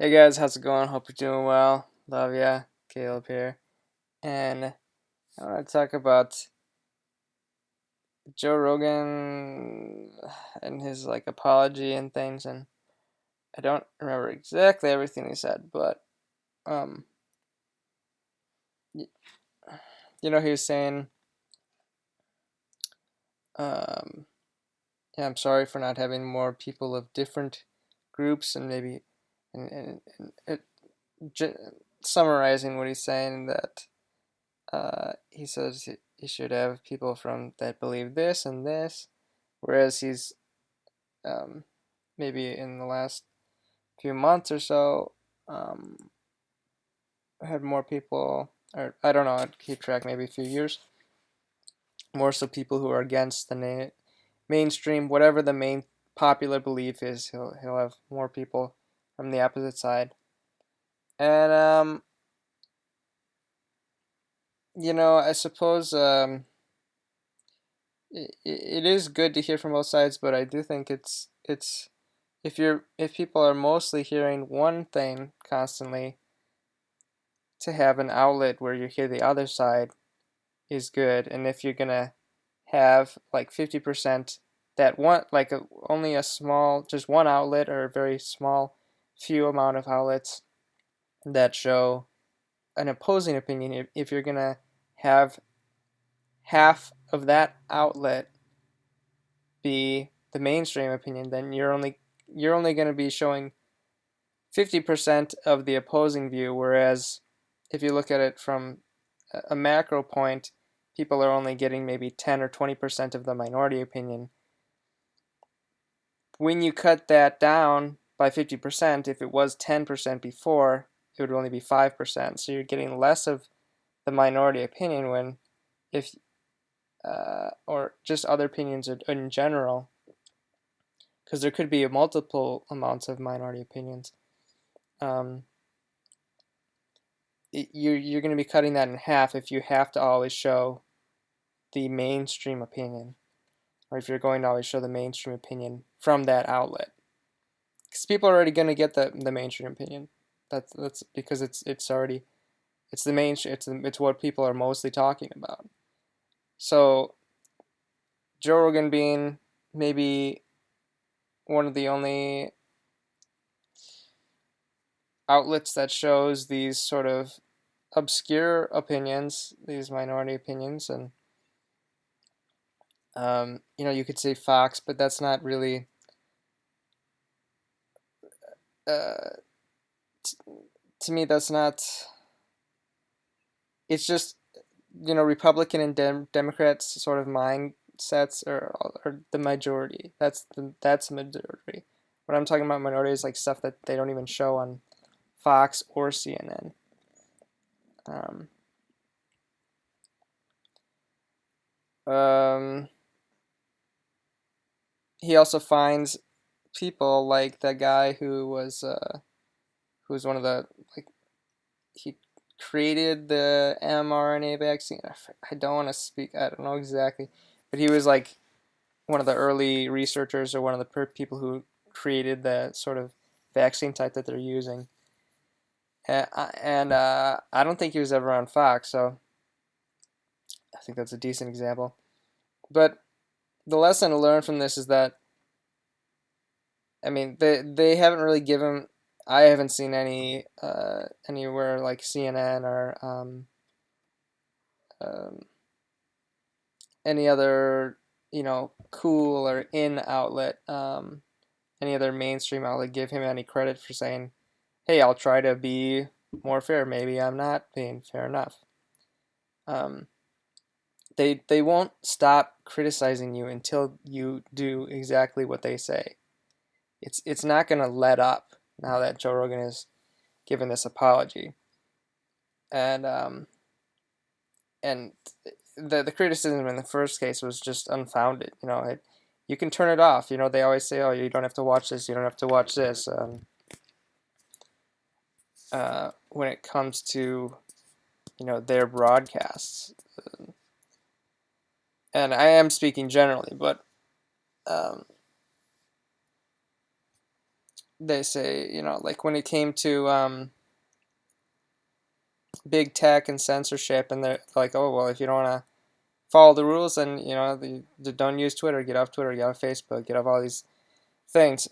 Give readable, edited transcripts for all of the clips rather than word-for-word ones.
Hey guys, how's it going? Hope you're doing well. Love ya, Caleb here. And I want to talk about Joe Rogan and his apology and things. And I don't remember exactly everything he said, but um, y- he was saying, um, yeah, I'm sorry for not having more people of different groups, and maybe, and it, j- summarizing what he's saying that. He says he should have people from that believe this and this, whereas he's um, maybe in the last few months or so um, had more people, or I don't know, I'd keep track, maybe a few years, more so people who are against the mainstream, whatever the main popular belief is, he'll have more people from the opposite side, and I suppose. It is good to hear from both sides, but I do think it's if people are mostly hearing one thing constantly, to have an outlet where you hear the other side is good. And if you're gonna have like 50% that one, only a small, just one outlet, or a very small few amount of outlets that show an opposing opinion, if you're gonna have half of that outlet be the mainstream opinion, then you're only going to be showing 50% of the opposing view. Whereas if you look at it from a macro point, people are only getting maybe 10 or 20% of the minority opinion. When you cut that down by 50%, if it was 10% before, it would only be 5%. So you're getting less of the minority opinion when if or just other opinions in general, because there could be multiple amounts of minority opinions. Um, you're going to be cutting that in half if you have to always show the mainstream opinion, or if you're going to always show the mainstream opinion from that outlet, because people are already going to get the mainstream opinion. That's because it's already it's the mainstream. It's what people are mostly talking about. So Joe Rogan being maybe one of the only outlets that shows these sort of obscure opinions, these minority opinions, and you could say Fox, but that's not really. Uh, t- to me, that's not. It's just Republican and Democrats sort of mindsets are the majority. That's the majority. What I'm talking about minority is like stuff that they don't even show on Fox or CNN. Um, um, he also finds people like that guy who was one of the like he created the mRNA vaccine. I don't want to speak. I don't know exactly, but he was like one of the early researchers, or one of the people who created the sort of vaccine type that they're using. And I don't think he was ever on Fox, so I think that's a decent example. But the lesson to learn from this is that, I mean, they haven't really given. I haven't seen anywhere like CNN or um, any other cool or in outlet, any other mainstream outlet, give him any credit for saying, hey, I'll try to be more fair. Maybe I'm not being fair enough. um, they won't stop criticizing you until you do exactly what they say. It's not going to let up now that Joe Rogan has given this apology. And um, and the criticism in the first case was just unfounded. You can turn it off. They always say, "Oh, you don't have to watch this. You don't have to watch this." When it comes to their broadcasts, and I am speaking generally, but um, they say, like when it came to big tech and censorship, and they're like, oh well, if you don't want to follow the rules, then don't use Twitter, get off Twitter, get off Facebook, get off all these things.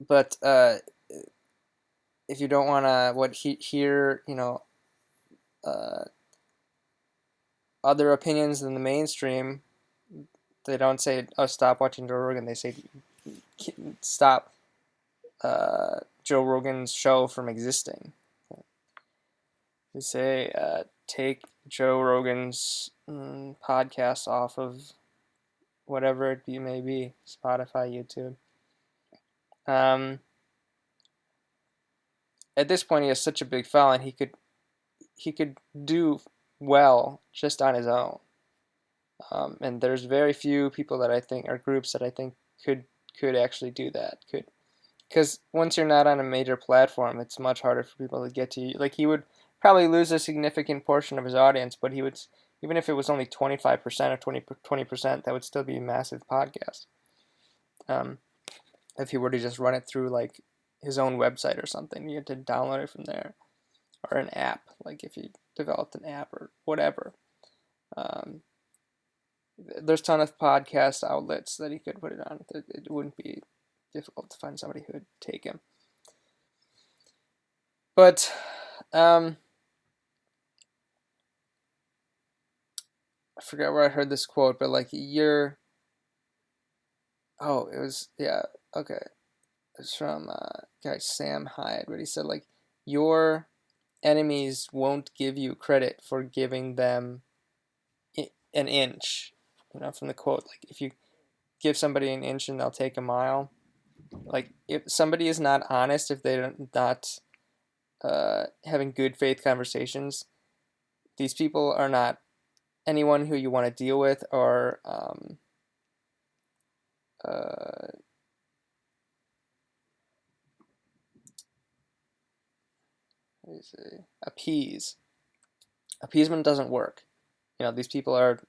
But if you don't want to hear uh, other opinions than the mainstream, they don't say, oh, stop watching Joe Rogan. They say, stop Joe Rogan's show from existing. They say, take Joe Rogan's podcast off of whatever it may be, Spotify, YouTube. At this point, he has such a big following, he could do well just on his own. And there's very few people that I think, or groups that I think could actually do that. Because once you're not on a major platform, it's much harder for people to get to you. Like, he would probably lose a significant portion of his audience, but he would, even if it was only 25% or 20%, that would still be a massive podcast. If he were to just run it through like his own website or something, you had to download it from there, or an app. Like if he developed an app or whatever. There's a ton of podcast outlets that he could put it on. It wouldn't be difficult to find somebody who would take him. But I forgot where I heard this quote, but like it was, yeah, okay. It's from guy Sam Hyde, where he said like, your enemies won't give you credit for giving them an inch. From the quote, like if you give somebody an inch and they'll take a mile. Like if somebody is not honest, if they're not having good faith conversations, these people are not anyone who you want to deal with or what do you say? Appease. Appeasement doesn't work. These people are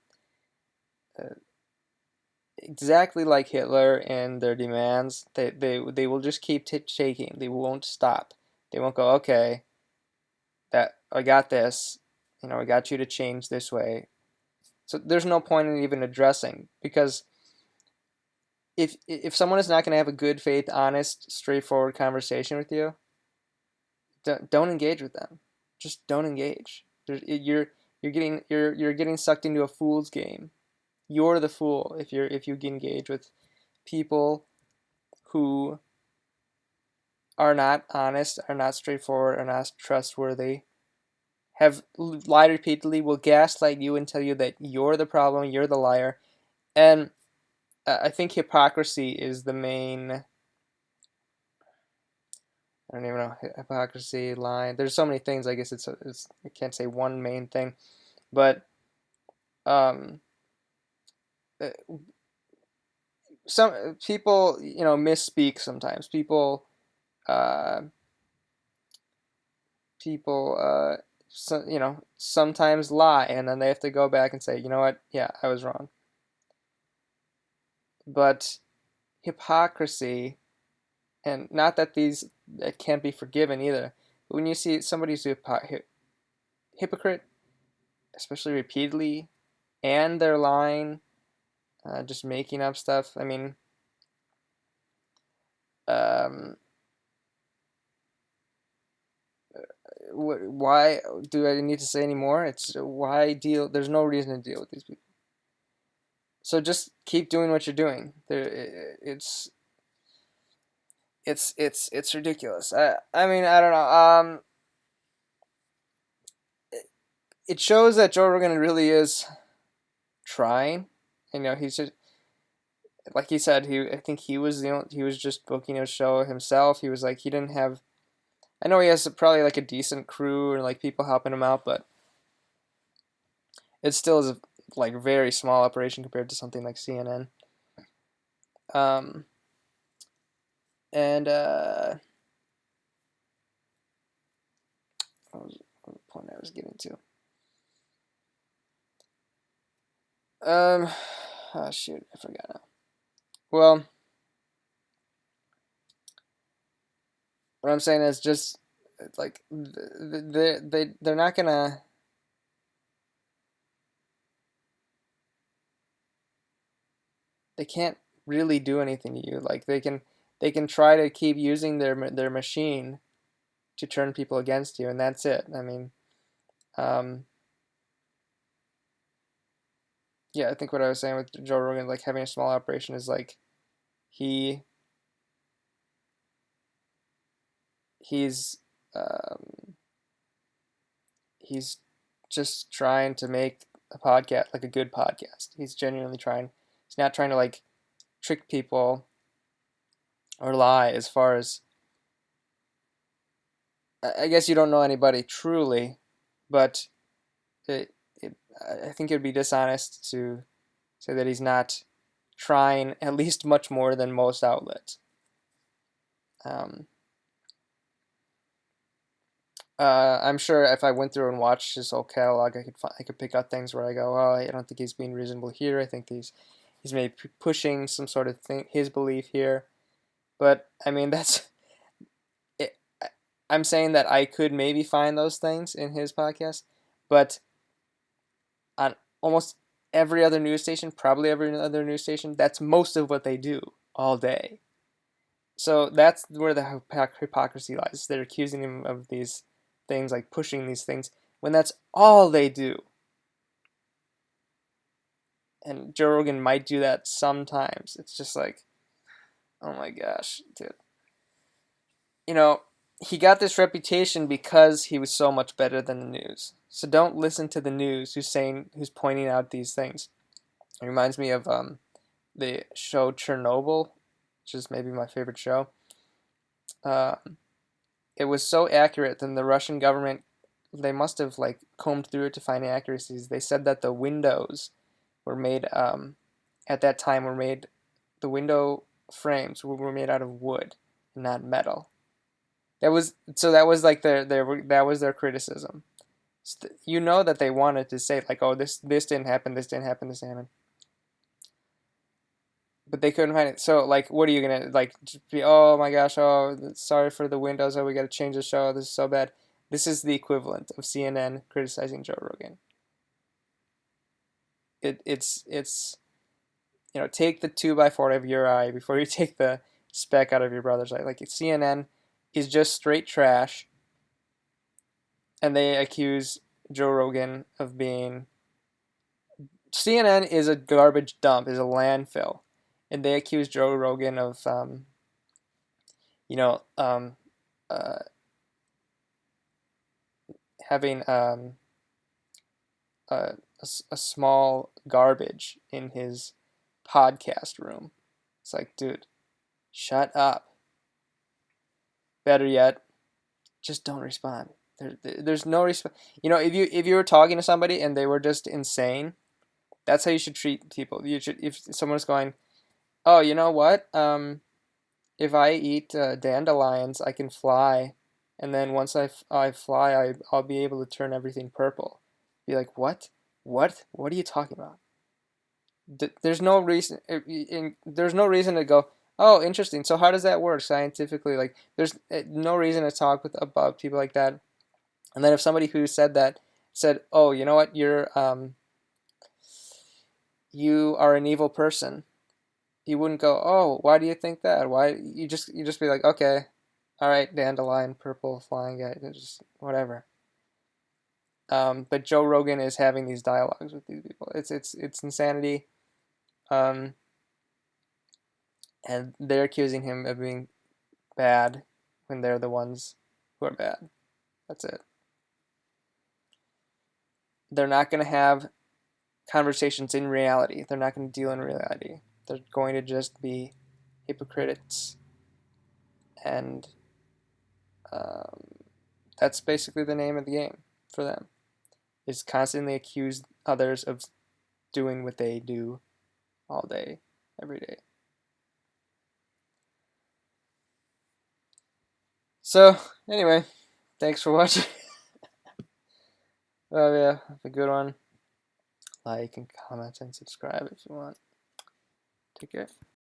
exactly like Hitler in their demands. They will just keep shaking. They won't stop. They won't go, okay, that I got this. I got you to change this way. So there's no point in even addressing, because if someone is not going to have a good faith, honest, straightforward conversation with you, don't engage with them. Just don't engage. You're getting sucked into a fool's game. You're the fool if you engage with people who are not honest, are not straightforward, are not trustworthy, have lied repeatedly, will gaslight you and tell you that you're the problem, you're the liar. And I think hypocrisy is the main, I don't even know, hypocrisy, lying. There's so many things. I guess I can't say one main thing, but um, uh, some people, misspeak sometimes. Uh, people sometimes lie, and then they have to go back and say, you know what, yeah, I was wrong. But hypocrisy, and not that it can't be forgiven either, but when you see somebody's hypocrite, especially repeatedly, and they're lying, just making up stuff, I mean, um, why do I need to say any more? It's why deal. There's no reason to deal with these people. So just keep doing what you're doing. It's ridiculous. I mean, I don't know. It shows that Joe Rogan really is trying. He's just, like he said, I think he was he was just booking a show himself. He was like, he didn't have. I know he has probably like a decent crew and like people helping him out, but it still is a like very small operation compared to something like CNN. Um, and what was the point I was getting to? Oh shoot, I forgot now. Well, what I'm saying is just like they're not gonna. They can't really do anything to you. Like they can try to keep using their machine to turn people against you, and that's it. I mean, um, yeah, I think what I was saying with Joe Rogan, like having a small operation, is like he he's um, he's just trying to make a podcast like a good podcast. He's genuinely trying. He's not trying to like trick people or lie. As far as I guess you don't know anybody truly, but it, I think it would be dishonest to say that he's not trying at least much more than most outlets. Um, I'm sure if I went through and watched his whole catalog, I could pick out things where I go, oh, I don't think he's being reasonable here. I think he's maybe pushing some sort of thing, his belief here. But I mean, that's it. I'm saying that I could maybe find those things in his podcast, but on almost every other news station, probably every other news station, that's most of what they do all day. So that's where the hypocrisy lies. They're accusing him of these things, like pushing these things, when that's all they do. And Joe Rogan might do that sometimes. It's just like, oh my gosh, dude. You know, he got this reputation because he was so much better than the news. So don't listen to the news who's pointing out these things. It reminds me of the show Chernobyl, which is maybe my favorite show. Uh, it was so accurate that the Russian government, they must have like combed through it to find inaccuracies. They said that the windows were made at that time were made the window frames were made out of wood, not metal. That was like that was their criticism. You know that they wanted to say like, oh, this didn't happen, this didn't happen, this didn't happen, but they couldn't find it. So like, what are you gonna like? Just be, oh my gosh, oh sorry for the windows, oh we got to change the show, this is so bad. This is the equivalent of CNN criticizing Joe Rogan. It's take the 2x4 out of your eye before you take the speck out of your brother's eye. Like CNN is just straight trash, and they accuse Joe Rogan of being. CNN is a garbage dump, is a landfill, and they accuse Joe Rogan of, you know, uh, having a, a small garbage in his podcast room. It's like, dude, shut up. Better yet, just don't respond. There's no response. If you were talking to somebody and they were just insane, that's how you should treat people. You should if someone's going, oh, you know what? If I eat dandelions, I can fly, and then once I fly, I'll be able to turn everything purple. Be like, what? What are you talking about? There's no reason. There's no reason to go. Oh, interesting. So how does that work scientifically? Like, there's no reason to talk about people like that. And then if somebody who said that said, "Oh, you know what? You are an evil person," you wouldn't go, "Oh, why do you think that? Why?" You just be like, "Okay, all right, dandelion, purple, flying guy, just whatever." But Joe Rogan is having these dialogues with these people. It's insanity. Um, and they're accusing him of being bad when they're the ones who are bad. That's it. They're not going to have conversations in reality. They're not going to deal in reality. They're going to just be hypocrites, and um, that's basically the name of the game for them. Is constantly accuse others of doing what they do all day, every day. So anyway, thanks for watching. Oh yeah, have a good one. Like and comment and subscribe if you want. Take care.